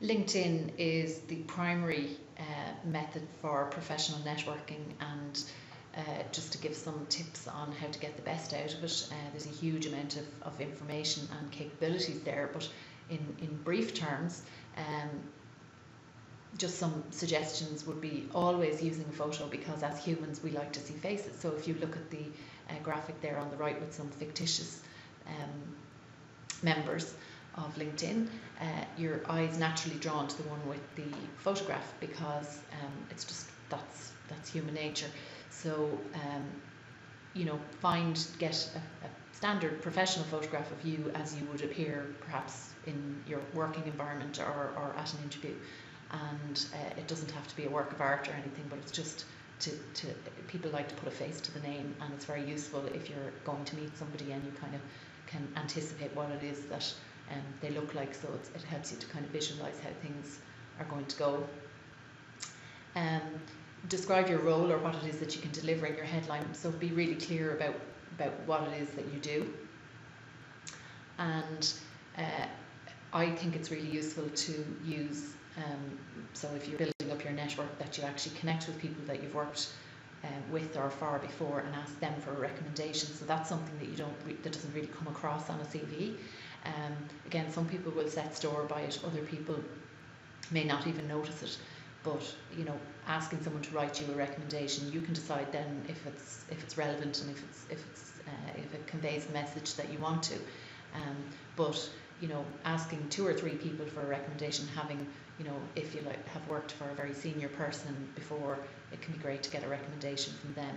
LinkedIn is the primary method for professional networking, and just to give some tips on how to get the best out of it, there's a huge amount of information and capabilities there, but in brief terms, just some suggestions would be always using a photo, because as humans we like to see faces. So if you look at the graphic there on the right with some fictitious members of LinkedIn, your eye is naturally drawn to the one with the photograph, because it's just that's human nature. So get a standard professional photograph of you as you would appear perhaps in your working environment or at an interview, and it doesn't have to be a work of art or anything, but it's just to people like to put a face to the name, and it's very useful if you're going to meet somebody and you kind of can anticipate what it is that they look like, so it helps you to kind of visualize how things are going to go. Describe your role, or what it is that you can deliver in your headline, so be really clear about what it is that you do. And I think it's really useful to use, so if you're building up your network, that you actually connect with people that you've worked with or for before and ask them for a recommendation. So that's something that that doesn't really come across on a CV. Again, some people will set store by it, other people may not even notice it, but asking someone to write you a recommendation, you can decide then if it's relevant and if it conveys the message that you want to. But asking 2 or 3 people for a recommendation, having if you have worked for a very senior person before, it can be great to get a recommendation from them.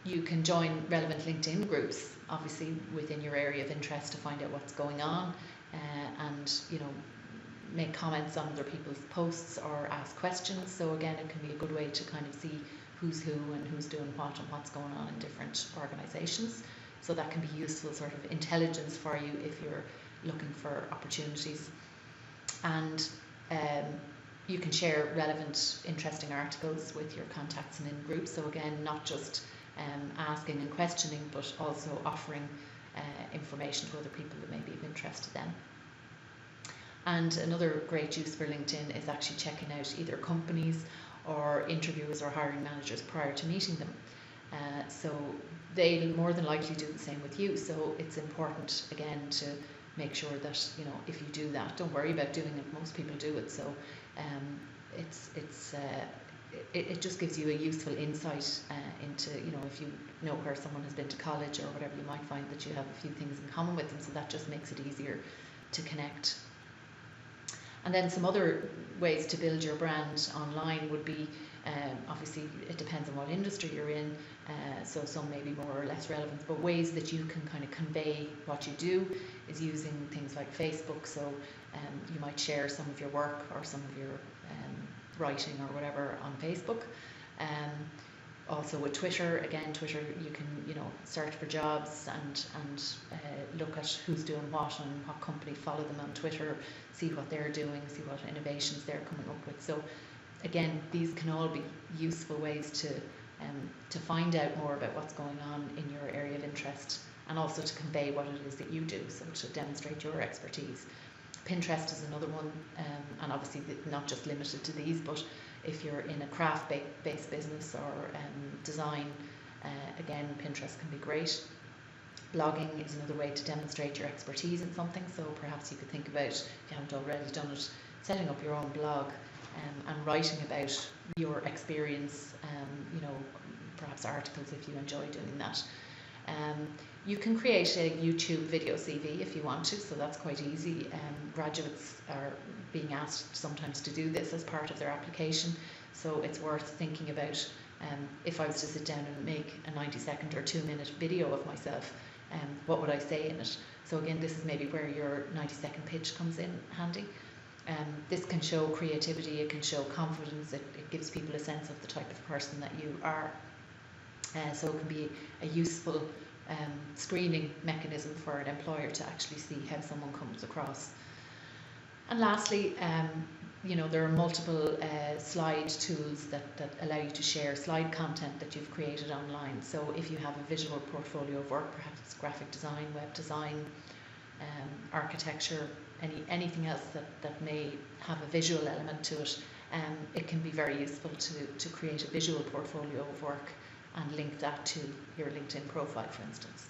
You can join relevant LinkedIn groups, obviously within your area of interest, to find out what's going on, and make comments on other people's posts or ask questions. So again, it can be a good way to kind of see who's who and who's doing what and what's going on in different organisations. So that can be useful sort of intelligence for you if you're looking for opportunities. And you can share relevant, interesting articles with your contacts and in groups. So again, not just asking and questioning, but also offering information to other people that may be of interest to them. And another great use for LinkedIn is actually checking out either companies or interviewers or hiring managers prior to meeting them. So they'll more than likely do the same with you. So it's important, again, to make sure that if you do that, don't worry about doing it. Most people do it. So it just gives you a useful insight into if you know where someone has been to college or whatever, you might find that you have a few things in common with them. So that just makes it easier to connect. And then some other ways to build your brand online would be, obviously it depends on what industry you're in, so some may be more or less relevant, but ways that you can kind of convey what you do is using things like Facebook. So you might share some of your work or some of your writing or whatever on Facebook. Also with Twitter, again, Twitter, you can search for jobs and look at who's doing what and what company, follow them on Twitter, see what they're doing, see what innovations they're coming up with. So again, these can all be useful ways to find out more about what's going on in your area of interest, and also to convey what it is that you do, so to demonstrate your expertise. Pinterest is another one, and obviously not just limited to these, but if you're in a craft-based business or design, again, Pinterest can be great. Blogging is another way to demonstrate your expertise in something. So perhaps you could think about, if you haven't already done it, setting up your own blog and writing about your experience, perhaps articles if you enjoy doing that. You can create a YouTube video CV if you want to, so that's quite easy. Graduates are being asked sometimes to do this as part of their application, so it's worth thinking about. If I was to sit down and make a 90-second or 2-minute video of myself, what would I say in it? So again, this is maybe where your 90-second pitch comes in handy. This can show creativity, it can show confidence, it gives people a sense of the type of person that you are. So it can be a useful screening mechanism for an employer to actually see how someone comes across. And lastly, there are multiple slide tools that allow you to share slide content that you've created online. So if you have a visual portfolio of work, perhaps it's graphic design, web design, architecture, anything else that may have a visual element to it, it can be very useful to create a visual portfolio of work and link that to your LinkedIn profile, for instance.